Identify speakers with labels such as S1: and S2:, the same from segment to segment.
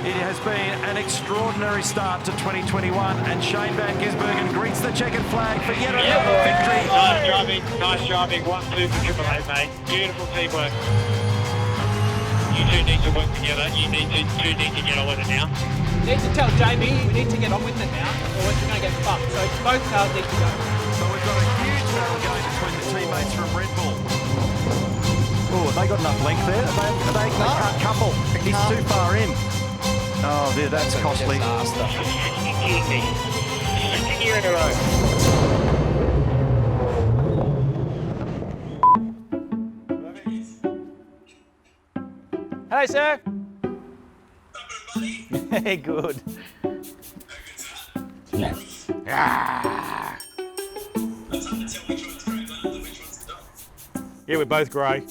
S1: It has been an extraordinary start to 2021, and Shane Van Gisbergen greets the checkered flag for yet another victory.
S2: Nice driving. 1-2 for Triple A, mate. Beautiful teamwork. You two need to work together. You two need to get on with it now.
S3: You need to tell Jamie we need to get on with it now, or we're going to get fucked. So both cars need to go.
S1: So we've got a huge battle going between the teammates from Red Bull. Oh, have they got enough length there? They can't couple. He's too far in. Oh, dear, that's costly.
S2: 2nd year in a row.
S3: Hello, sir. Hey, good.
S4: Yeah, we're both grey.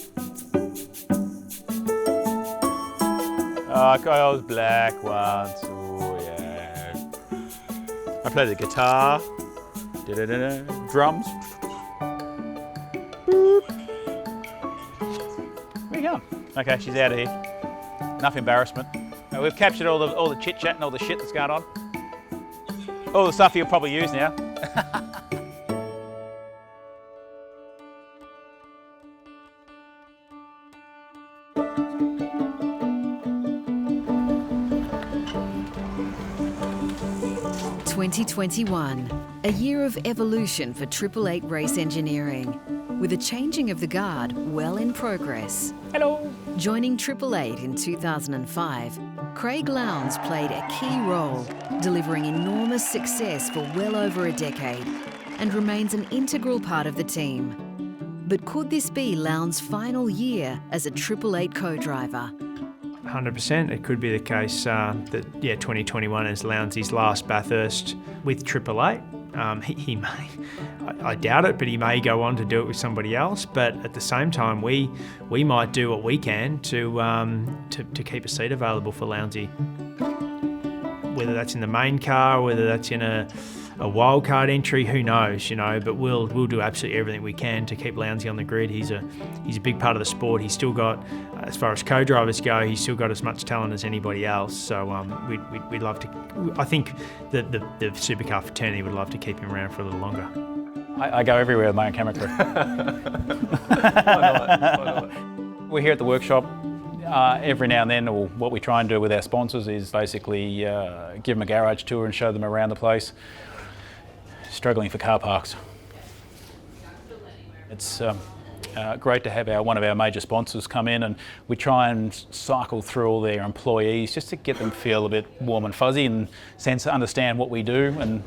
S4: I was black once. Oh yeah. I play the guitar. Drums. Boop. Where you going? Okay, she's out of here. Enough embarrassment. We've captured all the chit chat and all the shit that's going on. All the stuff you'll probably use now.
S5: ...2021, a year of evolution for Triple Eight race engineering, with a changing of the guard well in progress.
S3: Hello.
S5: Joining Triple Eight in 2005, Craig Lowndes played a key role, delivering enormous success for well over a decade, and remains an integral part of the team. But could this be Lowndes' final year as a Triple Eight co-driver?
S6: 100%. It could be the case that 2021 is Lowndes' last Bathurst with Triple Eight. He may, I doubt it, but he may go on to do it with somebody else. But at the same time, we might do what we can to keep a seat available for Lowndes. Whether that's in the main car, whether that's in a wildcard entry, who knows, but we'll do absolutely everything we can to keep Lowndes on the grid. He's a big part of the sport. He's still got, as far as co-drivers go, he's still got as much talent as anybody else. So we'd love to. I think that the supercar fraternity would love to keep him around for a little longer.
S4: I go everywhere with my own camera crew.
S6: Why not?
S4: We're here at the workshop. Every now and then, or what we try and do with our sponsors is basically give them a garage tour and show them around the place. Struggling for car parks. It's great to have one of our major sponsors come in, and we try and cycle through all their employees just to get them feel a bit warm and fuzzy and understand what we do, and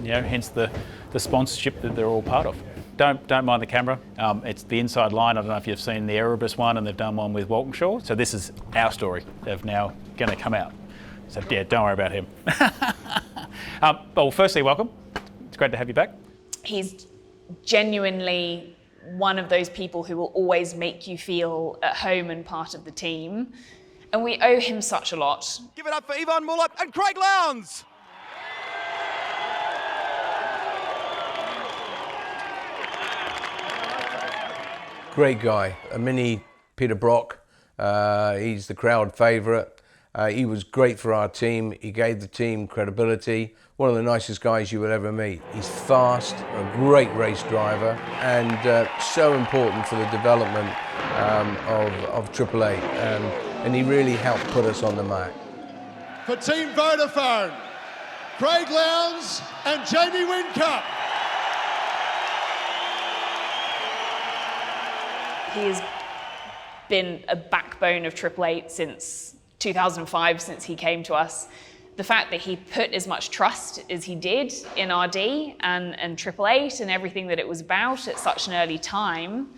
S4: hence the sponsorship that they're all part of. Don't mind the camera. It's the inside line. I don't know if you've seen the Erebus one, and they've done one with Walkinshaw. So this is our story. They're now going to come out. So yeah, don't worry about him. Well, firstly, welcome. It's great to have you back.
S7: He's genuinely one of those people who will always make you feel at home and part of the team. And we owe him such a lot.
S1: Give it up for Yvonne Muller and Craig Lowndes.
S8: Great guy, a mini Peter Brock. He's the crowd favourite. He was great for our team. He gave the team credibility. One of the nicest guys you will ever meet. He's fast, a great race driver, and so important for the development of Triple Eight. And he really helped put us on the map.
S9: For Team Vodafone, Craig Lowndes and Jamie Whincup.
S7: He has been a backbone of Triple Eight since 2005, since he came to us. The fact that he put as much trust as he did in RD and Triple Eight and everything that it was about at such an early time,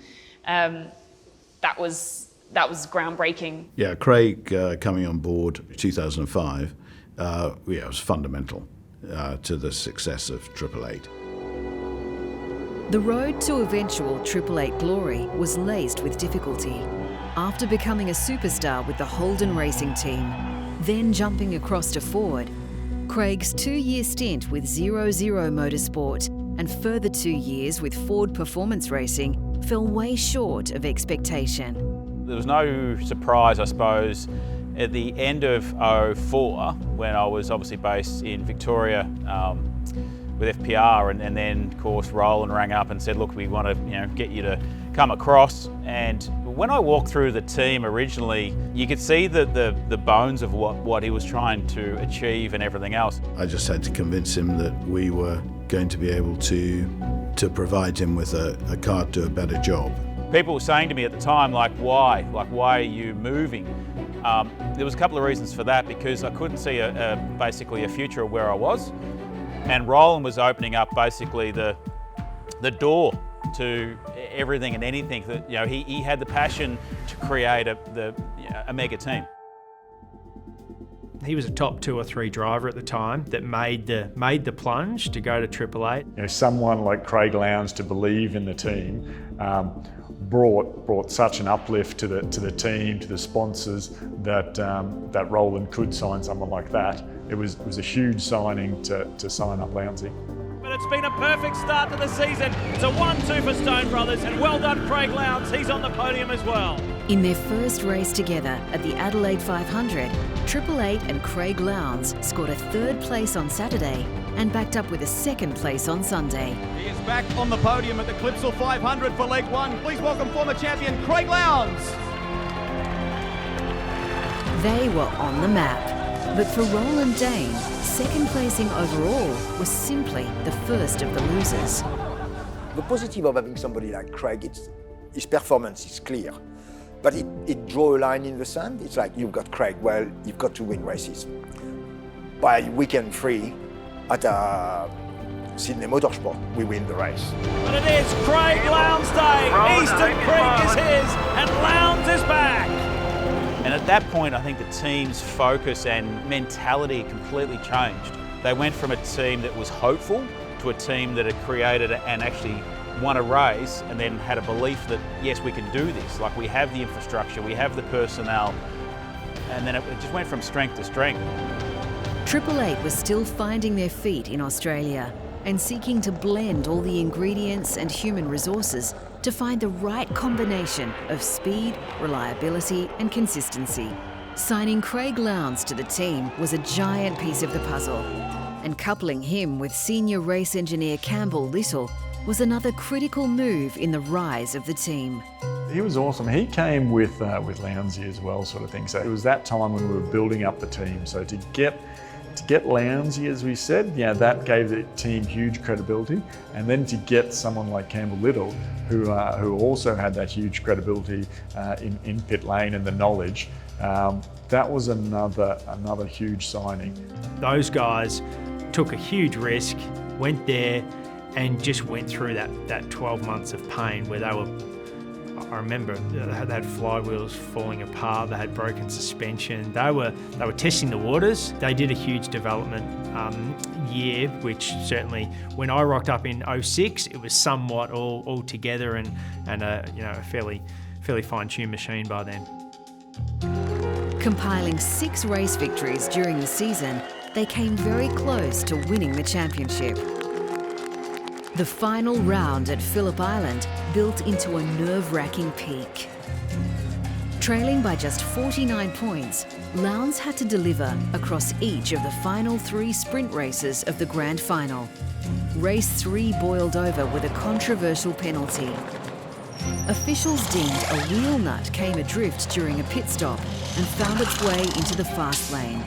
S7: that was groundbreaking.
S10: Yeah, Craig coming on board 2005, it was fundamental to the success of Triple Eight.
S5: The road to eventual Triple Eight glory was laced with difficulty. After becoming a superstar with the Holden racing team, then jumping across to Ford, Craig's 2-year stint with 00 Motorsport and further 2 years with Ford Performance Racing fell way short of expectation.
S4: There was no surprise, I suppose, At the end of 2004, when I was obviously based in Victoria with FPR, and then of course Roland rang up and said, look, we want to get you to come across. And when I walked through the team originally, you could see the bones of what he was trying to achieve and everything else.
S10: I just had to convince him that we were going to be able to provide him with a car to do a better job.
S4: People were saying to me at the time, like, why? Like, why are you moving? There was a couple of reasons for that, because I couldn't see basically a future of where I was. And Roland was opening up basically the door to everything and anything that, he had the passion to create a mega team.
S6: He was a top 2 or 3 driver at the time that made the plunge to go to Triple Eight.
S11: Someone like Craig Lowndes to believe in the team brought such an uplift to the team, to the sponsors, that Roland could sign someone like that. It was a huge signing to sign up Lowndesy.
S3: But it's been a perfect start to the season. It's a 1-2 for Stone Brothers, and well done Craig Lowndes, he's on the podium as well.
S5: In their first race together at the Adelaide 500, Triple Eight and Craig Lowndes scored a 3rd place on Saturday and backed up with a 2nd place on Sunday.
S1: He is back on the podium at the Clipsal 500 for leg 1. Please welcome former champion Craig Lowndes.
S5: They were on the map. But for Roland Dane, 2nd placing overall was simply the first of the losers.
S12: The positive of having somebody like Craig, his performance is clear. But it draws a line in the sand. It's like, you've got Craig, well, you've got to win races. By weekend 3 at Sydney Motorsport, we win the race.
S3: And it is Craig Lowndes Day. Eastern Prix is his, and Lowndes is back.
S4: And at that point, I think the team's focus and mentality completely changed. They went from a team that was hopeful to a team that had created and actually won a race, and then had a belief that, yes, we can do this. Like, we have the infrastructure, we have the personnel, and then it just went from strength to strength.
S5: Triple Eight was still finding their feet in Australia and seeking to blend all the ingredients and human resources to find the right combination of speed, reliability and consistency. Signing Craig Lowndes to the team was a giant piece of the puzzle, and coupling him with senior race engineer Campbell Little was another critical move in the rise of the team.
S11: He was awesome. He came with Lowndesy as well, sort of thing. So it was that time when we were building up the team. So to get Lowndesy, as we said, that gave the team huge credibility. And then to get someone like Campbell Little, who also had that huge credibility in pit lane and the knowledge, that was another huge signing.
S6: Those guys took a huge risk, went there, and just went through that 12 months of pain where they were, I remember, they had flywheels falling apart, they had broken suspension, they were testing the waters. They did a huge development year, which certainly, when I rocked up in 2006, it was somewhat all together and a fairly fine-tuned machine by then.
S5: Compiling 6 race victories during the season, they came very close to winning the championship. The final round at Phillip Island built into a nerve-wracking peak. Trailing by just 49 points, Lowndes had to deliver across each of the final 3 sprint races of the grand final. Race 3 boiled over with a controversial penalty. Officials deemed a wheel nut came adrift during a pit stop and found its way into the fast lane.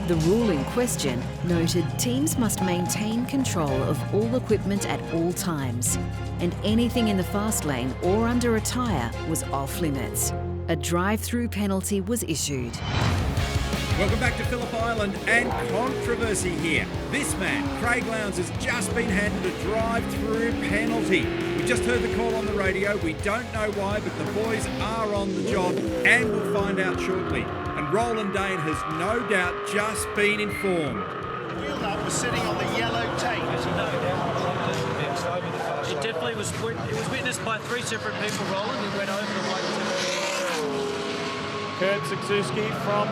S5: The rule in question noted teams must maintain control of all equipment at all times, and anything in the fast lane or under a tyre was off limits. A drive-through penalty was issued.
S13: Welcome back to Phillip Island, and controversy here. This man, Craig Lowndes, has just been handed a drive-through penalty. We just heard the call on the radio. We don't know why, but the boys are on the job, and we'll find out shortly. And Roland Dane has no doubt just been informed.
S1: The wheel nut was sitting on the yellow tape.
S3: As you know, it definitely was witnessed by 3 separate people, Roland, who went over the white tape.
S14: Kurt Suzuki from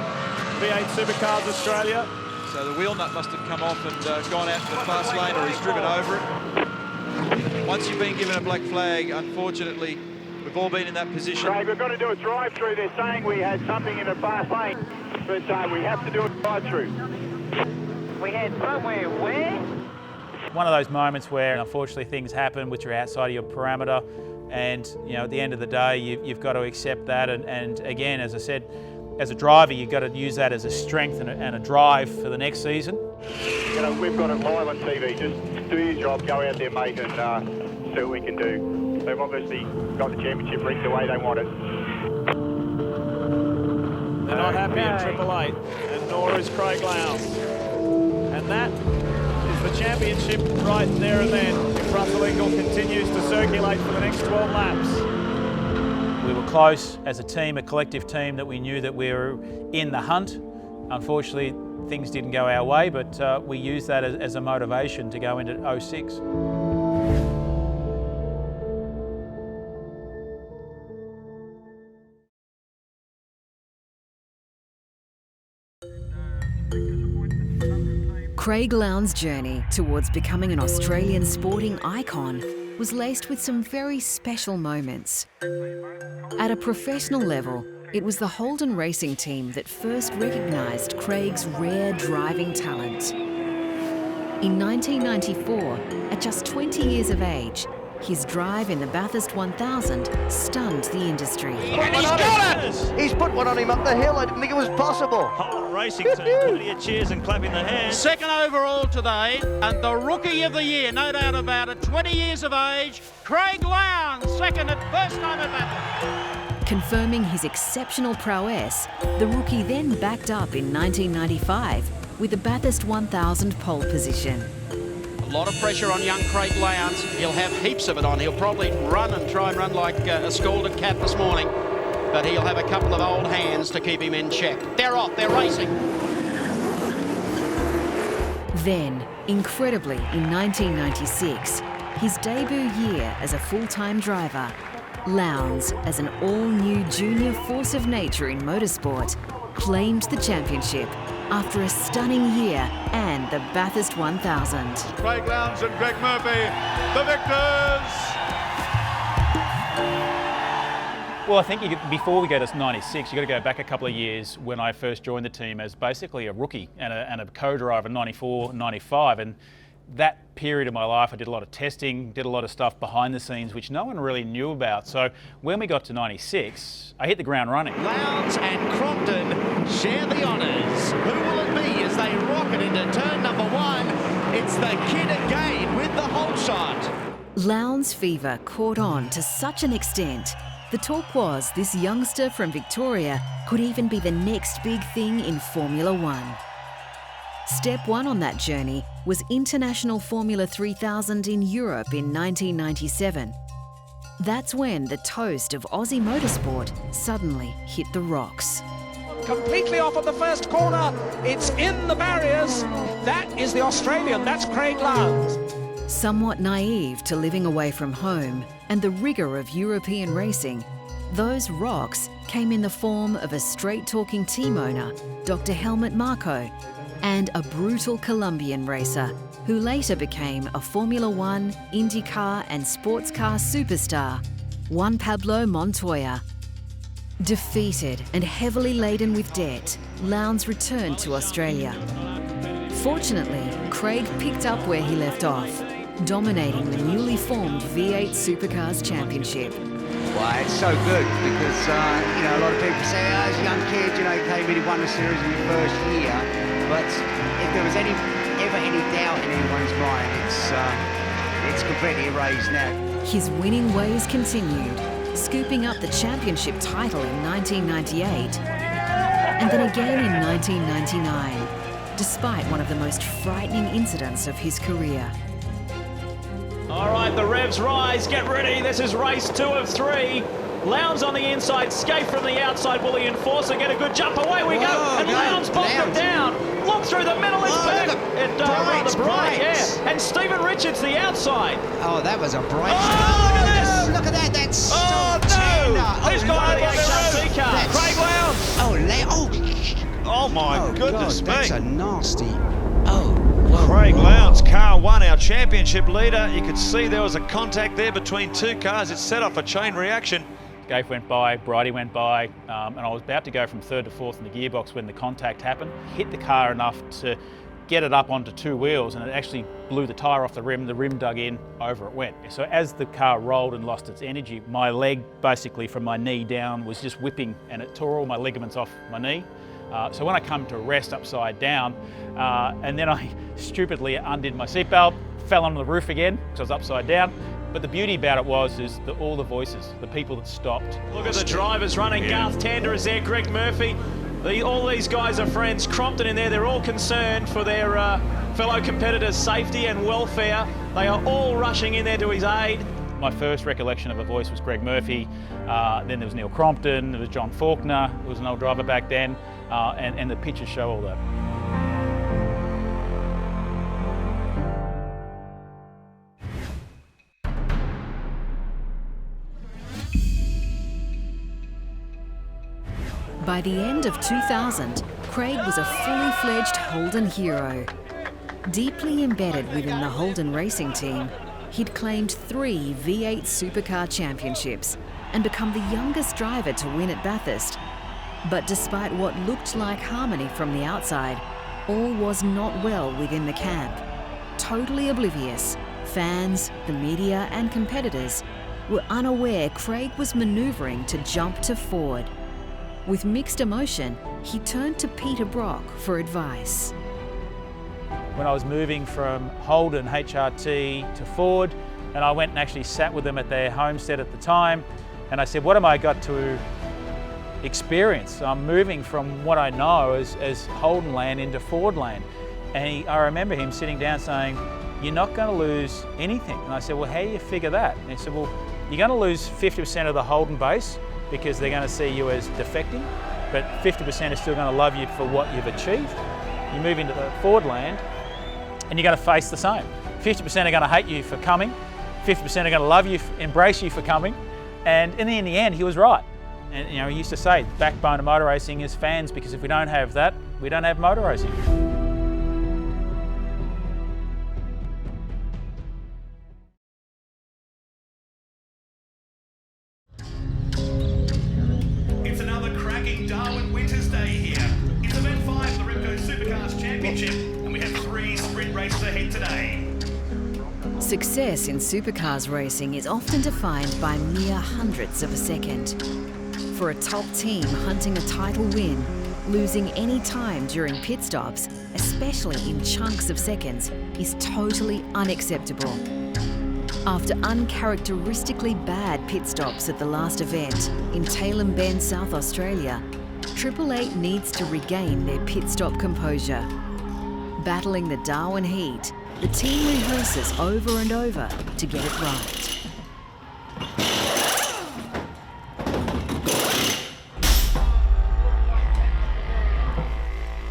S14: V8 Supercars Australia.
S15: So the wheel nut must have come off and gone out to the fast lane, or he's driven over it. Once you've been given a black flag, unfortunately, We've all been in that position.
S14: Craig, we've got to do a drive-through. They're saying we had something in the fast lane, but we have to do a drive-through.
S2: We had somewhere where?
S4: One of those moments where unfortunately things happen which are outside of your parameter, and at the end of the day you've got to accept that, and again, as I said, as a driver you've got to use that as a strength and a drive for the next season.
S14: We've got it live on TV. Just do your job, go out there, mate, and see what we can do. They've obviously got the championship rigged the way they want it.
S3: They're not happy in Triple Eight, and nor is Craig Lowndes. And that is the championship right there and then, if Russell Ingall continues to circulate for the next 12 laps.
S4: We were close as a team, a collective team, that we knew that we were in the hunt. Unfortunately, things didn't go our way, but we used that as a motivation to go into 06.
S5: Craig Lowndes' journey towards becoming an Australian sporting icon was laced with some very special moments. At a professional level, it was the Holden racing team that first recognised Craig's rare driving talent. In 1994, at just 20 years of age, his drive in the Bathurst 1000 stunned the industry.
S16: And he's got it! He's put one on him up the hill. I didn't think it was possible.
S3: Holden racing team, plenty of cheers and clapping their hands.
S17: Second overall today, and the Rookie of the Year, no doubt about it, 20 years of age, Craig Lowndes, second at first time at Bathurst.
S5: Confirming his exceptional prowess, the rookie then backed up in 1995 with the Bathurst 1000 pole position.
S17: A lot of pressure on young Craig Lowndes. He'll have heaps of it on. He'll probably try and run like a scalded cat this morning, but he'll have a couple of old hands to keep him in check. They're off, they're racing.
S5: Then, incredibly, in 1996, his debut year as a full-time driver, Lowndes, as an all-new junior force of nature in motorsport, claimed the championship after a stunning year and the Bathurst 1000.
S9: Craig Lowndes and Greg Murphy, the victors!
S4: Well, I think before we go to 96, you've got to go back a couple of years when I first joined the team as basically a rookie and a co-driver in 94, 95. And that period of my life, I did a lot of testing, did a lot of stuff behind the scenes, which no one really knew about. So when we got to 96, I hit the ground running.
S16: Lowndes and Crompton share the honours. Who will it be as they rocket into turn number one? It's the kid again with the hold shot.
S5: Lowndes' fever caught on to such an extent, the talk was this youngster from Victoria could even be the next big thing in Formula One. Step one on that journey was International Formula 3000 in Europe in 1997. That's when the toast of Aussie motorsport suddenly hit the rocks.
S17: Completely off at the first corner. It's in the barriers. That is the Australian. That's Craig Lowndes.
S5: Somewhat naive to living away from home and the rigour of European racing, those rocks came in the form of a straight-talking team owner, Dr. Helmut Marko, and a brutal Colombian racer who later became a Formula One, IndyCar and sports car superstar, Juan Pablo Montoya. Defeated and heavily laden with debt, Lowndes returned to Australia. Fortunately, Craig picked up where he left off, dominating the newly formed V8 Supercars Championship.
S16: Well, it's so good because, a lot of people say, as a young kid, he came in and won the series in the first year. But if there was ever any doubt in anyone's mind, it's completely erased now.
S5: His winning ways continued, scooping up the championship title in 1998, and then again in 1999, despite one of the most frightening incidents of his career.
S3: All right, the revs rise. Get ready. This is race 2 of 3. Lowndes on the inside, Skate from the outside. Will he enforce and get a good jump? Away we go. And Lowndes bombed him down. Look through the middle. It's back. Rather bright, yeah. And Stephen Richards the outside.
S16: Oh, that was a bright.
S3: Oh, look at this.
S16: Look at that. That's so
S3: no. Who's got the HRC car?
S16: Craig Lowndes.
S15: Oh my goodness me.
S16: That's a nasty.
S15: Craig Lowndes, car 1, our championship leader. You could see there was a contact there between two cars. It set off a chain reaction.
S4: Gafe went by, Bridie went by, and I was about to go from third to fourth in the gearbox when the contact happened. Hit the car enough to get it up onto two wheels, and it actually blew the tyre off the rim dug in, over it went. So as the car rolled and lost its energy, my leg basically from my knee down was just whipping, and it tore all my ligaments off my knee. So when I come to rest upside down, and then I stupidly undid my seatbelt, fell on the roof again because I was upside down. But the beauty about it is all the voices, the people that stopped.
S3: Look at the drivers running. Yeah. Garth Tander is there, Greg Murphy. All these guys are friends. Crompton in there, they're all concerned for their fellow competitors' safety and welfare. They are all rushing in there to his aid.
S4: My first recollection of a voice was Greg Murphy, then there was Neil Crompton, there was John Faulkner, who was an old driver back then, and the pictures show all that.
S5: By the end of 2000, Craig was a fully fledged Holden hero. Deeply embedded within the Holden racing team, he'd claimed 3 V8 Supercar Championships and become the youngest driver to win at Bathurst. But despite what looked like harmony from the outside, all was not well within the camp. Totally oblivious, fans, the media and competitors were unaware Craig was manoeuvring to jump to Ford. With mixed emotion, he turned to Peter Brock for advice.
S4: When I was moving from Holden HRT to Ford, and I went and actually sat with them at their homestead at the time, and I said, what am I got to experience? I'm moving from what I know as Holden land into Ford land. And I remember him sitting down saying, you're not going to lose anything. And I said, well, how do you figure that? And he said, well, you're going to lose 50% of the Holden base, because they're going to see you as defecting, but 50% is still going to love you for what you've achieved. You move into the Ford land and you're going to face the same. 50% are going to hate you for coming, 50% are going to love you, embrace you for coming, and in the end, he was right. And he used to say, the backbone of motor racing is fans, because if we don't have that, we don't have motor racing.
S18: Darwin Winter's Day here. It's event 5 of the Repco Supercars Championship, and we have 3 sprint races ahead today.
S5: Success in supercars racing is often defined by mere hundredths of a second. For a top team hunting a title win, losing any time during pit stops, especially in chunks of seconds, is totally unacceptable. After uncharacteristically bad pit stops at the last event in Tailem Bend, South Australia, Triple Eight needs to regain their pit stop composure. Battling the Darwin heat, the team rehearses over and over to get it right.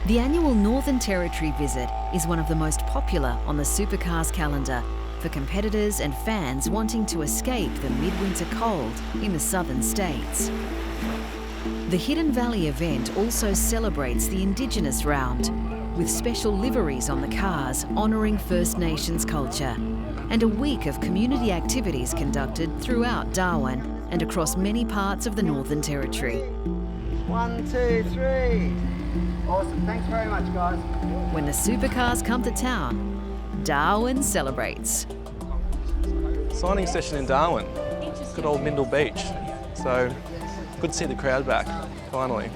S5: The annual Northern Territory visit is one of the most popular on the supercars calendar for competitors and fans wanting to escape the midwinter cold in the southern states. The Hidden Valley event also celebrates the Indigenous round, with special liveries on the cars honouring First Nations culture, and a week of community activities conducted throughout Darwin and across many parts of the Northern Territory.
S16: 1, 2, 3. Awesome, thanks very much, guys.
S5: When the supercars come to town, Darwin celebrates.
S19: Signing session in Darwin, good old Mindle Beach. So good to see the crowd back, finally.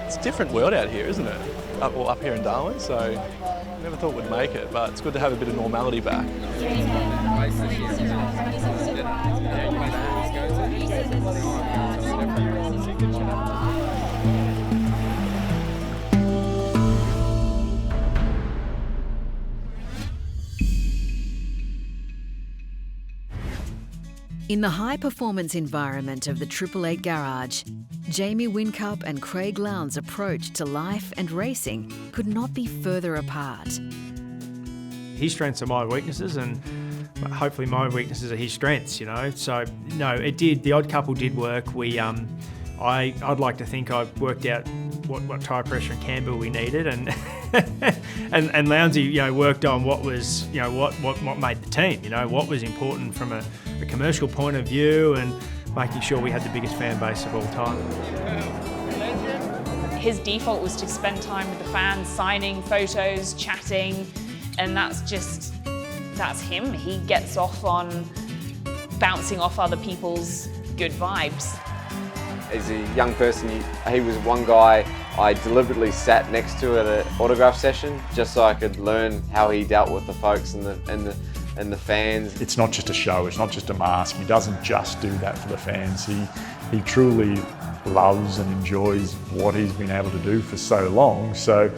S19: It's a different world out here, isn't it? Up here in Darwin, so I never thought we'd make it, but it's good to have a bit of normality back.
S5: In the high-performance environment of the Triple Eight garage, Jamie Whincup and Craig Lowndes' approach to life and racing could not be further apart.
S6: His strengths are my weaknesses, and hopefully my weaknesses are his strengths, you know. So, no, it did. The odd couple did work. We I'd like to think I worked out what tyre pressure and camber we needed, and and Lowndes, worked on what was, what made the team, what was important from a commercial point of view, and making sure we had the biggest fan base of all time.
S7: His default was to spend time with the fans, signing photos, chatting, and that's him. He gets off on bouncing off other people's good vibes.
S20: As a young person, he was one guy I deliberately sat next to at an autograph session just so I could learn how he dealt with the folks and the fans.
S11: It's not just a show, it's not just a mask. He doesn't just do that for the fans. He truly loves and enjoys what he's been able to do for so long, so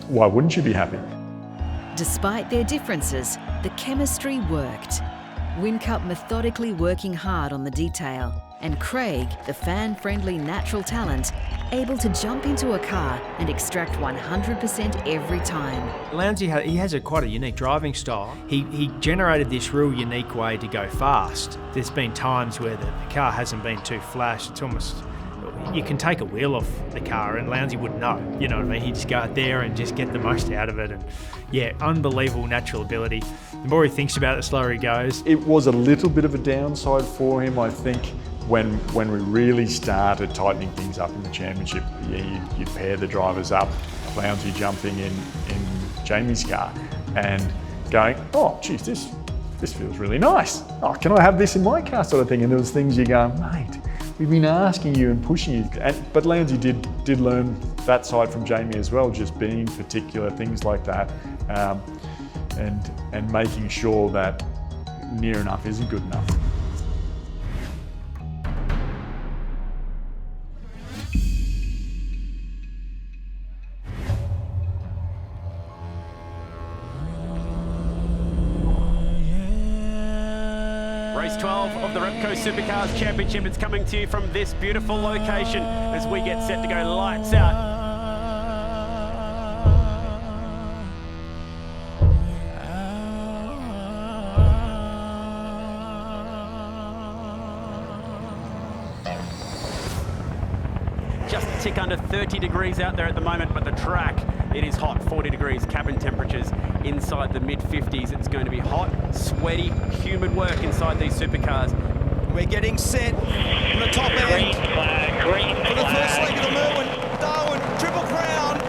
S11: why wouldn't you be happy?
S5: Despite their differences, the chemistry worked. Whincup methodically working hard on the detail, and Craig, the fan-friendly natural talent, able to jump into a car and extract 100% every time.
S6: Lowndes, he has quite a unique driving style. He generated this real unique way to go fast. There's been times where the car hasn't been too flash. It's almost, you can take a wheel off the car and Lowndes wouldn't know, you know what I mean? He'd just go out there and just get the most out of it. And yeah, unbelievable natural ability. The more he thinks about it, the slower he goes.
S11: It was a little bit of a downside for him, I think, when we really started tightening things up in the championship. Yeah, you'd pair the drivers up, Lowndes jumping in Jamie's car and going, oh, geez, this feels really nice. Oh, can I have this in my car, sort of thing? And there was things you go, mate, we've been asking you and pushing you. But Lowndes did learn that side from Jamie as well, just being particular, things like that, and making sure that near enough isn't good enough.
S3: Race 12 of the Repco Supercars Championship. It's coming to you from this beautiful location as we get set to go lights out. Just a tick under 30 degrees out there at the moment, but the track, it is hot, 40 degrees, cabin temperatures inside the mid-50s. It's going to be hot, sweaty, humid work inside these supercars.
S21: We're getting set on the top end for the first leg of the Melbourne Darwin Triple Crown.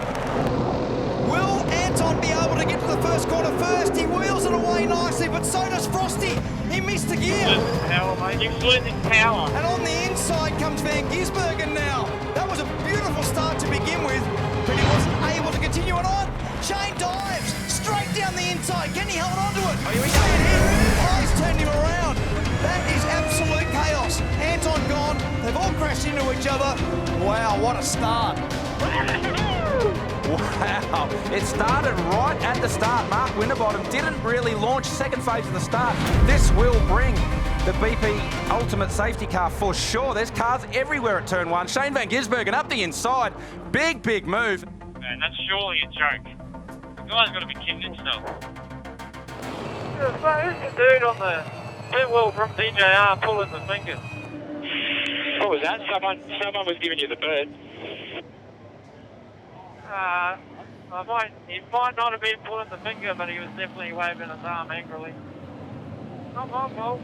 S21: Will Anton be able to get to the first corner first? He wheels it away nicely, but so does Frosty. He missed the gear.
S2: Power, mate. You've losing power.
S21: And on the inside comes Van Gisbergen now. That was a beautiful start to begin with, but he wasn't able to continue it on. Shane dives straight down the inside. Can he hold on to it? Oh, here we go. Eyes turned him around. That is absolute chaos. Anton gone. They've all crashed into each other. Wow, what a start.
S22: Wow, it started right at the start. Mark Winterbottom didn't really launch second phase of the start. This will bring the BP Ultimate Safety Car for sure. There's cars everywhere at turn one. Shane Van Gisbergen up the inside. Big move.
S2: Man, that's surely a joke. The guy's got to be kidding himself. Yeah, who's the dude on the pit wall from DJR pulling the fingers? What was that? Someone was giving you the bird. He might not have been pulling the finger, but he was definitely waving his arm angrily. Not my fault.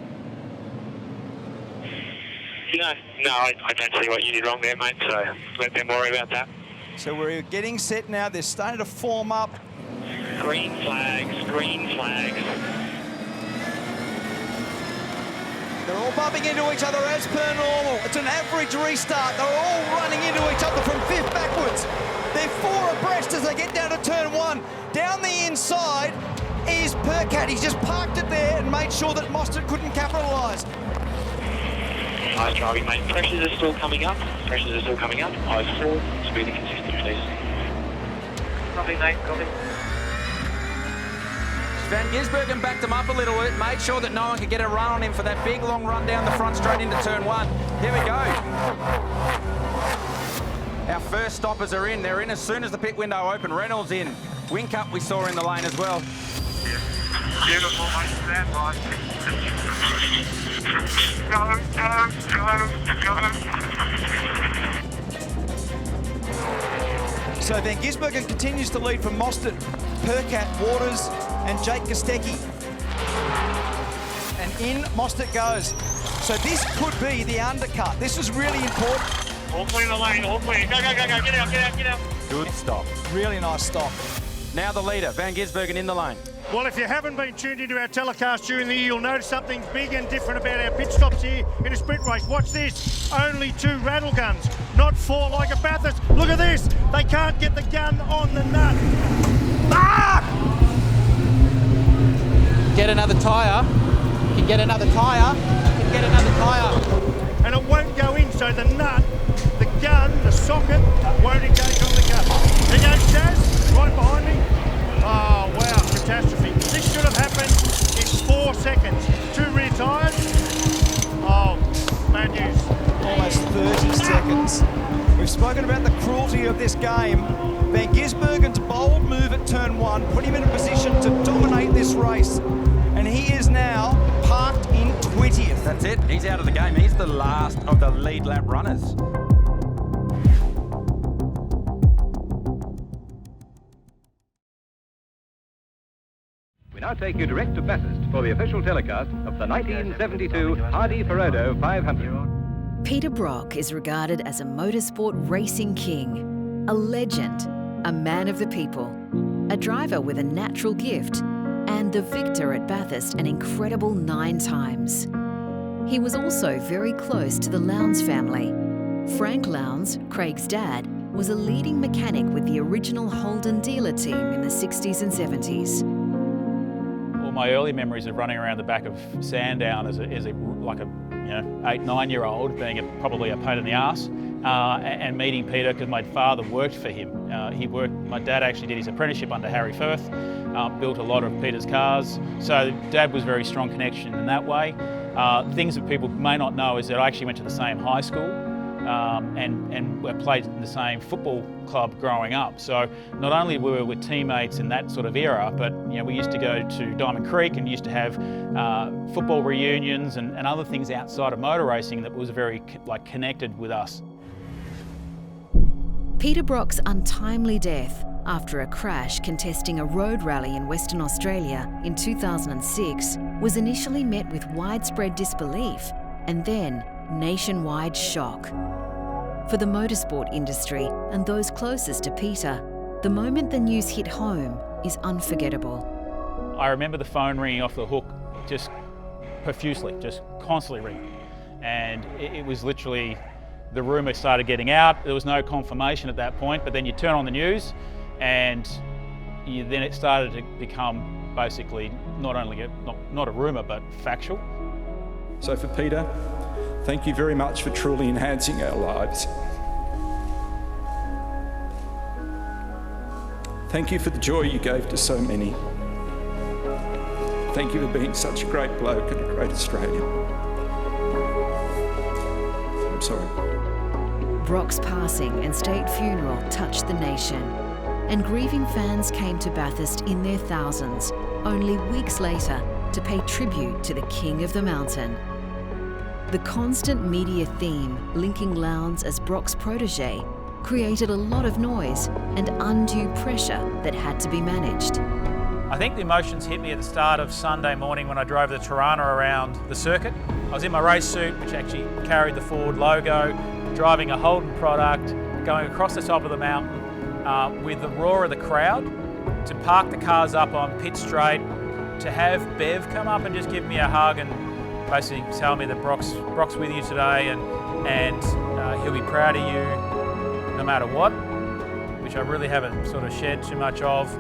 S2: No, I don't see what you did wrong there, mate, so let them worry about that.
S21: So we're getting set now. They're starting to form up.
S2: Green flags, green flags.
S21: They're all bumping into each other as per normal. It's an average restart. They're all running into each other from fifth backwards. They're four abreast as they get down to turn one. Down the inside is Percat. He's just parked it there and made sure that Mostert couldn't capitalise.
S2: Nice driving, mate. Pressures are still coming up. Eyes forward. Speed and consistent, please. Copy, mate. Copy.
S22: Van Gisbergen backed him up a little bit, made sure that no one could get a run on him for that big long run down the front straight into turn one. Here we go. Our first stoppers are in. They're in as soon as the pit window opened. Reynolds in. Whincup we saw in the lane as well.
S2: Beautiful, mate. Stand by. Go.
S21: So Van Gisbergen continues to lead from Mostert, Percat, Waters, and Jake Kostecki. And in Mostert goes. So this could be the undercut. This is really important.
S2: All clear in the lane, all clear. Go, go, go, go. Get out, get out, get out.
S22: Good stop.
S21: Really nice stop.
S22: Now the leader, Van Gisbergen in the lane.
S8: Well, if you haven't been tuned into our telecast during the year, you'll notice something big and different about our pit stops here in a sprint race. Watch this, only 2 rattle guns, not 4 like a Bathurst. Look at this, they can't get the gun on the nut. Ah!
S22: Get another tyre. Can get another tyre. Can get another tyre.
S8: And it won't go in, so the nut, the gun, the socket won't engage on the gun. There goes Chaz, right behind me. Oh, wow, catastrophe. This should have happened in 4 seconds. 2 rear tyres. Oh, bad news.
S21: Almost 30 seconds. We've spoken about the cruelty of this game. Van Gisbergen's bold move at turn 1 put him in a position to dominate this race. And he is now parked in 20th.
S22: That's it. He's out of the game. He's the last of the lead lap runners.
S10: We now take you direct to Bathurst for the official telecast of the 1972 Hardy Ferodo 500.
S5: Peter Brock is regarded as a motorsport racing king, a legend, a man of the people, a driver with a natural gift, and the victor at Bathurst an incredible 9 times. He was also very close to the Lowndes family. Frank Lowndes, Craig's dad, was a leading mechanic with the original Holden dealer team in the 60s and 70s.
S4: All my early memories of running around the back of Sandown as a 8-9-year-old, being probably a pain in the arse, and meeting Peter because my father worked for him. My dad actually did his apprenticeship under Harry Firth, built a lot of Peter's cars. So Dad was a very strong connection in that way. Things that people may not know is that I actually went to the same high school and we played in the same football club growing up. So not only were we teammates in that sort of era, but we used to go to Diamond Creek and used to have football reunions and other things outside of motor racing that was very connected with us.
S5: Peter Brock's untimely death after a crash contesting a road rally in Western Australia in 2006 was initially met with widespread disbelief and then nationwide shock. For the motorsport industry and those closest to Peter, the moment the news hit home is unforgettable.
S4: I remember the phone ringing off the hook just profusely, just constantly ringing. And it was literally, the rumour started getting out. There was no confirmation at that point, but then you turn on the news and then it started to become basically not only not a rumour, but factual.
S23: So for Peter, thank you very much for truly enhancing our lives. Thank you for the joy you gave to so many. Thank you for being such a great bloke and a great Australian. I'm sorry.
S5: Brock's passing and state funeral touched the nation, and grieving fans came to Bathurst in their thousands, only weeks later, to pay tribute to the King of the Mountain. The constant media theme linking Lowndes as Brock's protege created a lot of noise and undue pressure that had to be managed.
S4: I think the emotions hit me at the start of Sunday morning when I drove the Tirana around the circuit. I was in my race suit, which actually carried the Ford logo, driving a Holden product, going across the top of the mountain with the roar of the crowd, to park the cars up on pit straight, to have Bev come up and just give me a hug and basically tell me that Brock's with you today and he'll be proud of you no matter what, which I really haven't sort of shared too much of.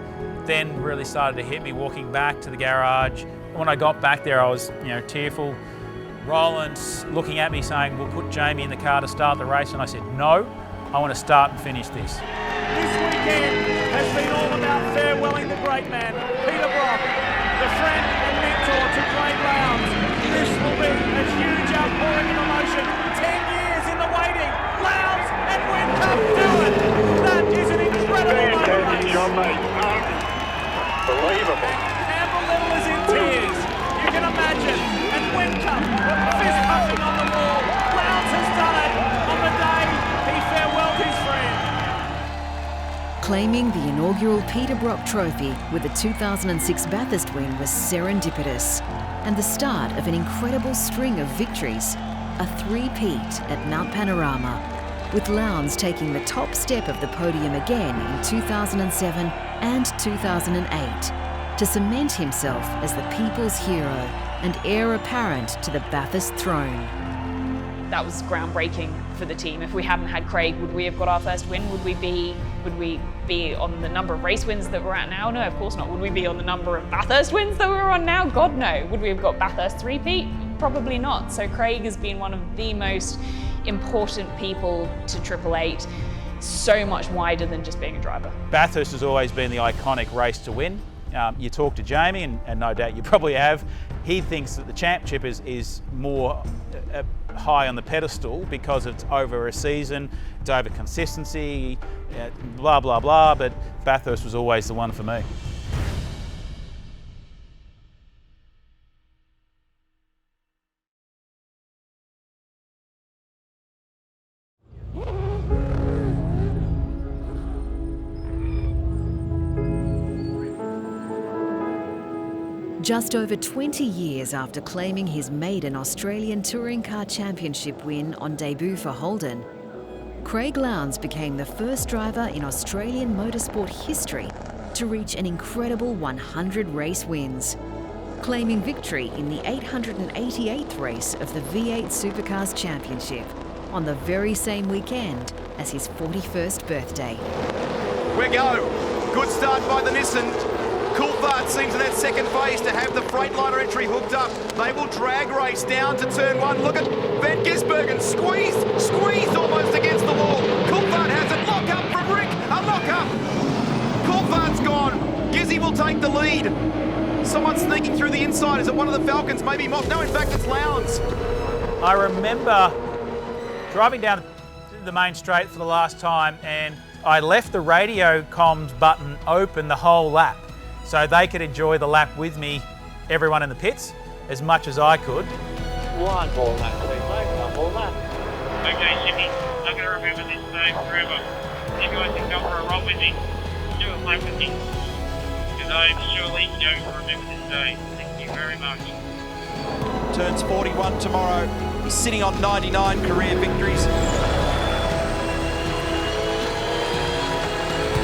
S4: Then really started to hit me walking back to the garage. When I got back there, I was tearful. Roland's looking at me saying, we'll put Jamie in the car to start the race. And I said, no, I want to start and finish this.
S3: This weekend has been all about farewelling the great man, Peter Brock, the friend and mentor to Craig Lowndes. This will be a huge outpouring of emotion. 10 years in the waiting. Lowndes and Whitcup do it. That is an incredible motor race.
S2: Unbelievable.
S3: Campbell Little is in tears. You can imagine. And Whitcup, fist pumping on the wall. Lowndes has done it on the day he farewelled his friend.
S5: Claiming the inaugural Peter Brock Trophy with the 2006 Bathurst win was serendipitous and the start of an incredible string of victories, a three-peat at Mount Panorama, with Lowndes taking the top step of the podium again in 2007 and 2008 to cement himself as the people's hero and heir apparent to the Bathurst throne.
S7: That was groundbreaking for the team. If we hadn't had Craig, would we have got our first win? Would we be on the number of race wins that we're at now? No, of course not. Would we be on the number of Bathurst wins that we're on now? God, no. Would we have got Bathurst three-peat? Probably not. So Craig has been one of the most important people to Triple Eight, so much wider than just being a driver.
S4: Bathurst has always been the iconic race to win. You talk to Jamie, and no doubt you probably have, he thinks that the championship is more high on the pedestal because it's over a season, it's over consistency, blah, blah, blah, but Bathurst was always the one for me.
S5: Just over 20 years after claiming his maiden Australian Touring Car Championship win on debut for Holden, Craig Lowndes became the first driver in Australian motorsport history to reach an incredible 100 race wins, claiming victory in the 888th race of the V8 Supercars Championship on the very same weekend as his 41st birthday.
S1: We go. Good start by the Nissan. Coulthard seems in that second phase to have the Freightliner entry hooked up. They will drag race down to turn one. Look at Van Gisbergen, squeezed almost against the wall. Coulthard has it, lock up from Rick, a lock up. Coulthard's gone. Gizzy will take the lead. Someone sneaking through the inside. Is it one of the Falcons? Maybe Mock. No, in fact, it's Lowndes.
S4: I remember driving down the main straight for the last time, and I left the radio comms button open the whole lap, so they could enjoy the lap with me, everyone in the pits, as much as I could.
S2: One more lap, please, mate. One more lap. Okay, Jimmy, I'm going to remember this day forever. If you guys can go for a roll with me, do a lap with me. Because I'm surely going to remember this day. Thank you very much.
S15: Turns 41 tomorrow. He's sitting on 99 career victories.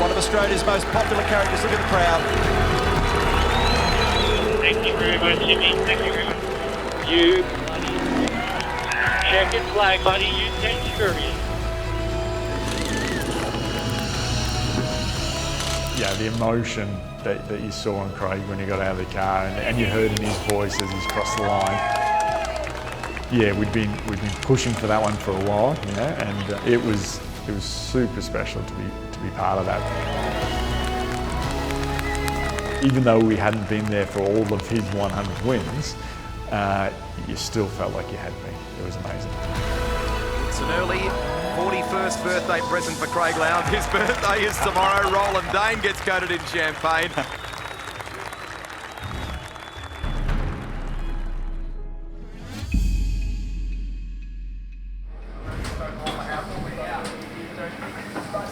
S15: One of Australia's most popular characters. Look at the crowd.
S2: Thank you very much, Jimmy. Thank you very much. You checkered flag, buddy. You UNCENSORED.
S11: Yeah, the emotion that you saw in Craig when he got out of the car, and you heard in his voice as he's crossed the line. Yeah, we'd been pushing for that one for a while, you know, and it was super special to be part of that. Even though we hadn't been there for all of his 100 wins, you still felt like you had been. It was amazing.
S1: It's an early 41st birthday present for Craig Lowndes. His birthday is tomorrow. Roland Dane gets coated in champagne.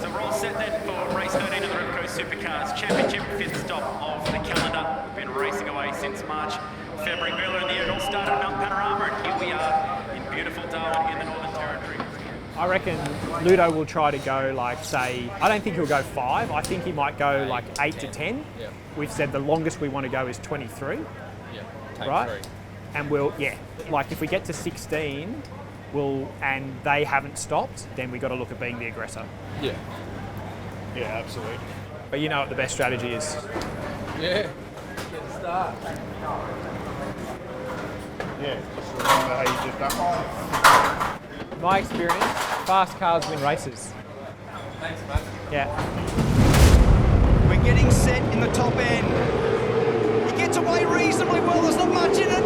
S18: So we're all set then for race 13 of the Repco Supercars Championship, fifth stop of the calendar. We've been racing away since March, February. Earlier in the year, it all started at Mount Panorama, and here we are in beautiful Darwin in the Northern Territory.
S6: I reckon Ludo will try to go like, say, I don't think he'll go 5. I think he might go like 8 to 10.
S19: Yeah.
S6: We've said the longest we want to go is 23.
S19: Yeah, take
S6: right?
S19: 3.
S6: And we'll, like if we get to 16, and they haven't stopped, then we've got to look at being the aggressor.
S19: Yeah.
S6: Yeah, absolutely. But you know what the best strategy is?
S19: Yeah. Get a start.
S8: Yeah, just remember how you did that one.
S6: My experience, fast cars win races.
S19: Thanks, mate.
S6: Yeah.
S21: We're getting set in the top end. He gets away reasonably well, there's not much in it.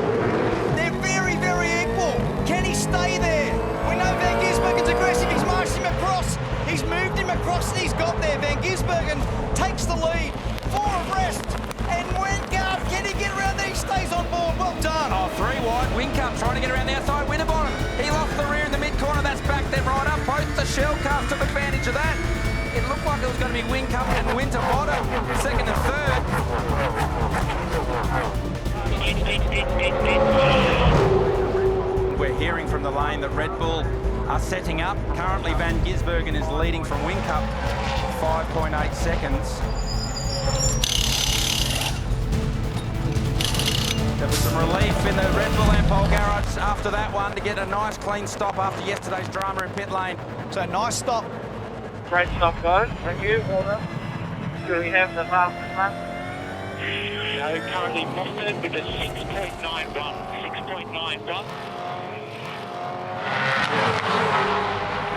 S21: They're very, very equal. Can he stay there? We know Van Gisbergen's aggressive, he's marched him across, he's moved him across, and he's got there. Van Gisbergen takes the lead, 4 abreast, and Wingard, can he get around there? He stays on board, well done.
S22: Oh, 3 wide, Wingard trying to get around the outside, Winterbottom. He lost the rear in the mid-corner, that's back them right up. Both the shell cars took advantage of that. It looked like it was going to be Whincup and Winterbottom, second and third. We're hearing from the lane that Red Bull are setting up. Currently, Van Gisbergen is leading from Whincup, 5.8 seconds. There was some relief in the Red Bull and Pole garage after that one to get a nice clean stop after yesterday's drama in pit lane.
S8: So nice stop.
S2: Great stop, guys. Thank you. Well done. Do we have the fastest lap? No, currently Mustard with a 6.91. 6.91.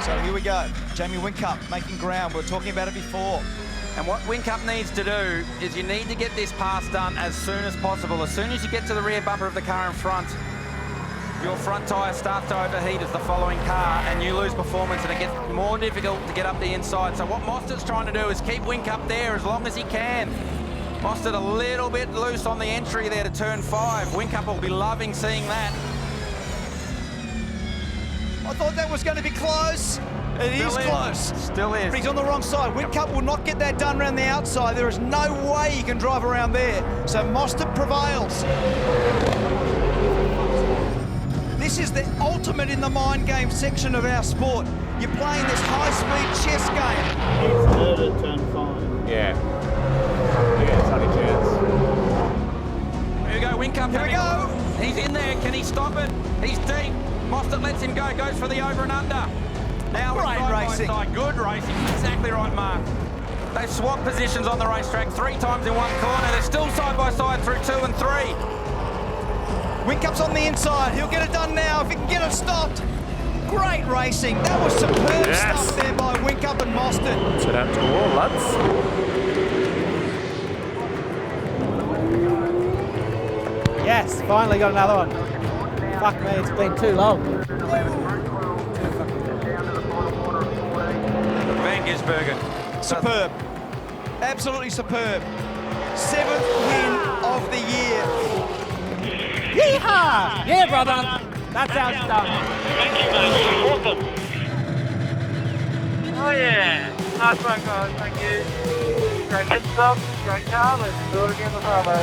S21: So here we go. Jamie Whincup making ground. We were talking about it before.
S22: And what Whincup needs to do is you need to get this pass done as soon as possible. As soon as you get to the rear bumper of the car in front, your front tyre starts to overheat as the following car and you lose performance and it gets more difficult to get up the inside. So what Mostard's trying to do is keep Whincup there as long as he can. Mostard a little bit loose on the entry there to turn 5. Whincup will be loving seeing that.
S21: I thought that was going to be close. It is close.
S22: Still is.
S21: But he's on the wrong side. Whincup will not get that done around the outside. There is no way he can drive around there. So Mostard prevails. This is the ultimate in the mind game section of our sport. You're playing this high-speed chess game.
S12: It's third at turn 5.
S20: Yeah. It's only chance.
S22: Here we go, Whincup.
S21: Here we go.
S22: He's in there. Can he stop it? He's deep. Mostard lets him go. Goes for the over and under. Now
S21: Great racing.
S22: Good racing. Exactly right, Mark. They've swapped positions on the racetrack 3 times in one corner. They're still side by side through 2 and 3.
S21: Whincup's on the inside. He'll get it done now if he can get it stopped. Great racing. That was superb stuff there by Whincup and Mostard.
S12: Set out to all, lads. Yes, finally got another one. Fuck me, it's been too long.
S22: Van Gisbergen.
S21: Superb. Absolutely superb. 7th win of the year.
S12: Yeehaw! Yeah, brother. That's how it's done.
S2: Thank you, mate. Awesome. Oh, yeah. Nice one, guys. Thank you. Great pit stop. Great car. Let's do it again with Bravo.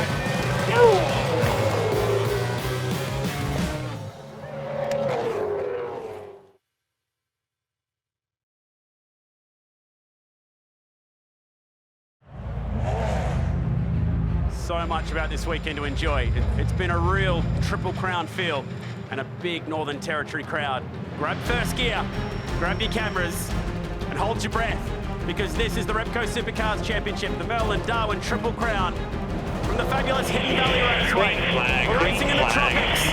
S18: So much about this weekend to enjoy. It's been a real Triple Crown feel and a big Northern Territory crowd. Grab first gear, grab your cameras and hold your breath because this is the Repco Supercars Championship, the Melbourne Darwin Triple Crown. From the fabulous Hidden Valley Raceway, we're racing in the tropics.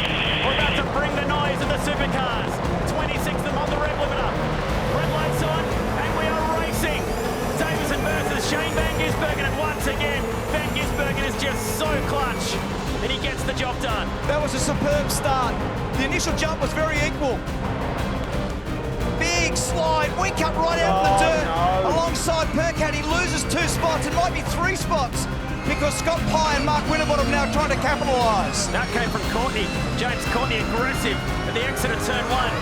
S18: We're about to bring the noise of the supercars. 26th them on the rev limiter. Red lights on and we are racing. Davison versus Shane Van Gisbergen, and once again, Van Gisbergen is just so clutch, and he gets the job done.
S21: That was a superb start. The initial jump was very equal. Big slide, Whincup right out of the dirt, alongside Percat. He loses 2 spots, it might be 3 spots, because Scott Pye and Mark Winterbottom now trying to capitalise.
S18: That came from Courtney. James Courtney aggressive at the exit of turn 1,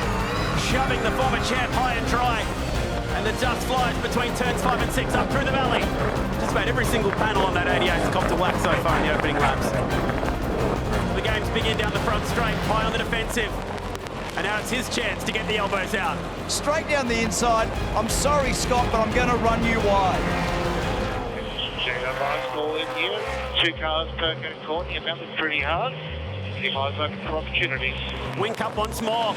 S18: shoving the former champ high and dry. And the dust flies between turns 5 and 6 up through the valley. Just about every single panel on that 88 has copped a whack so far in the opening laps. The games begin down the front straight, Pye on the defensive. And now it's his chance to get the elbows out.
S21: Straight down the inside. I'm sorry, Scott, but I'm going to run you wide.
S2: Nice ball in here. 2 cars, Perkin and Courtney, about them pretty hard. He might open for opportunities.
S18: Whincup once more.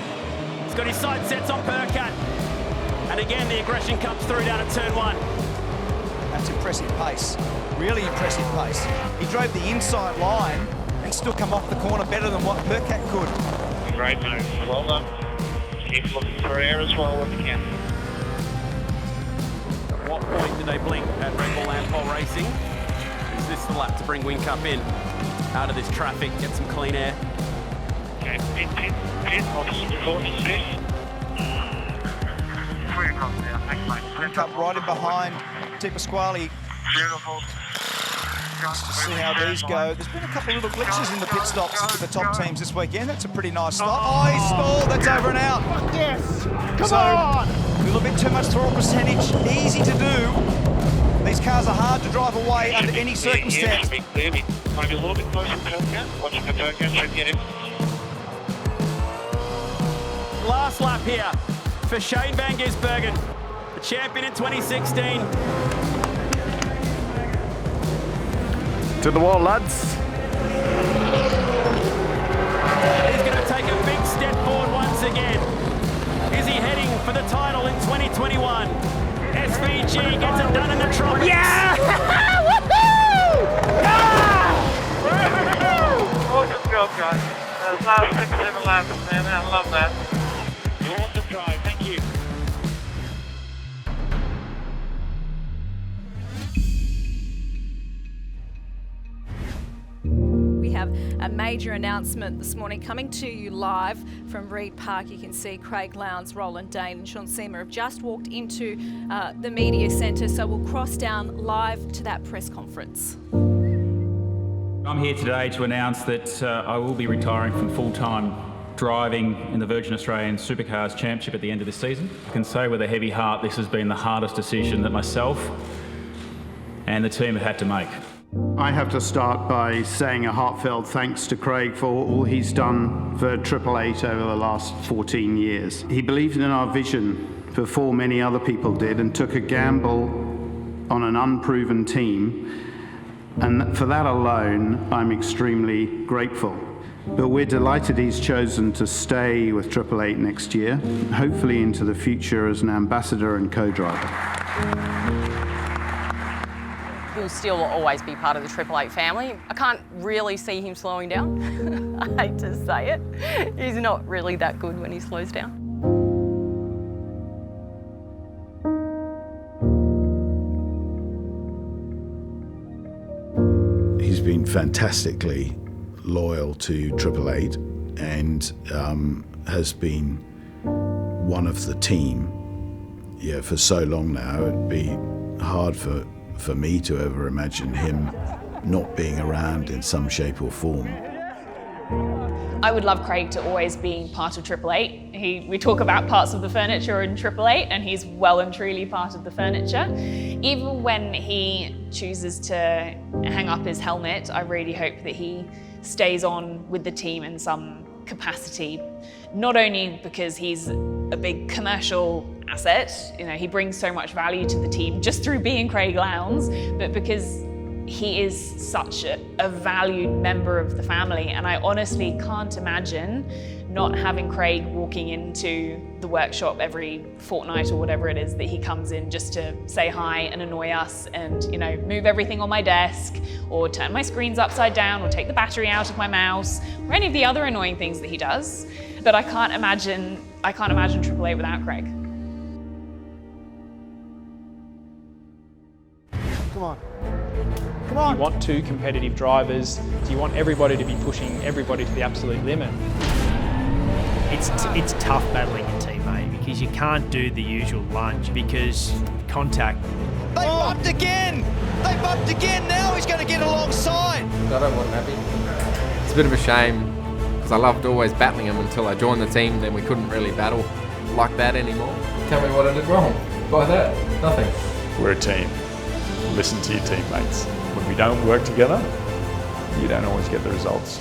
S18: He's got his side sets on Percat. And again, the aggression comes through down at turn 1.
S21: That's impressive pace. Really impressive pace. He drove the inside line and still come off the corner better than what Percat could.
S2: Great move. Well done. Keep looking for air as well if you can.
S18: At what point do they blink at Red Bull and Pole Racing? Is this the lap to bring Whincup in? Out of this traffic, get some clean air.
S2: Okay, pit. Officer Courtney, pit.
S21: Whincup right in behind T. Pasquale.
S2: Beautiful.
S21: Just to see how these go. There's been a couple of little glitches in the pit stops for the top teams this weekend. That's a pretty nice stop. Oh, he stalled. That's over and out.
S12: Yes. Come
S21: so,
S12: on.
S21: A little bit too much throttle percentage. Easy to do. supercars are hard to drive away under any circumstance.
S2: Maybe a little bit closer to Turner. Watching the Turner, so get him.
S18: Last lap here for Shane Van Gisbergen, the champion in 2016.
S1: To the wall, lads.
S18: He's going to take a big step forward once again. Is he heading for the title in 2021? SVG gets it done in the tropics.
S2: Yeah! Woohoo! Yeah! Awesome job, guys. Those last 6-7 laps, man. I love that. Awesome drive. Thank you.
S9: We have a major announcement this morning coming to you live from Reid Park. You can see Craig Lowndes, Roland Dane and Sean Seamer have just walked into the media centre, so we'll cross down live to that press conference.
S4: I'm here today to announce that I will be retiring from full-time driving in the Virgin Australian Supercars Championship at the end of this season. I can say with a heavy heart this has been the hardest decision that myself and the team have had to make.
S13: I have to start by saying a heartfelt thanks to Craig for all he's done for Triple Eight over the last 14 years. He believed in our vision before many other people did and took a gamble on an unproven team, and for that alone I'm extremely grateful. But we're delighted he's chosen to stay with Triple Eight next year, hopefully into the future as an ambassador and co-driver.
S14: He'll still always be part of the Triple Eight family. I can't really see him slowing down. I hate to say it. He's not really that good when he slows down.
S24: He's been fantastically loyal to Triple Eight and has been one of the team for so long now. It'd be hard for me to ever imagine him not being around in some shape or form.
S7: I would love Craig to always be part of Triple Eight. We talk about parts of the furniture in Triple Eight, and he's well and truly part of the furniture. Even when he chooses to hang up his helmet, I really hope that he stays on with the team in some capacity. Not only because he's a big commercial asset, he brings so much value to the team just through being Craig Lowndes, but because he is such a valued member of the family. And I honestly can't imagine not having Craig walking into the workshop every fortnight or whatever it is that he comes in just to say hi and annoy us and move everything on my desk or turn my screens upside down or take the battery out of my mouse or any of the other annoying things that he does. But I can't imagine Triple Eight without Craig.
S12: Come on. Come on.
S6: Do you want two competitive drivers? Do you want everybody to be pushing everybody to the absolute limit? It's tough battling your teammate because you can't do the usual lunge because contact.
S21: They bumped again! They bumped again, now he's going to get alongside!
S20: I don't want him happy. It's a bit of a shame because I loved always battling him until I joined the team, then we couldn't really battle like that anymore. Tell me what I did wrong by that. Nothing.
S11: We're a team. Listen to your teammates. When we don't work together, you don't always get the results.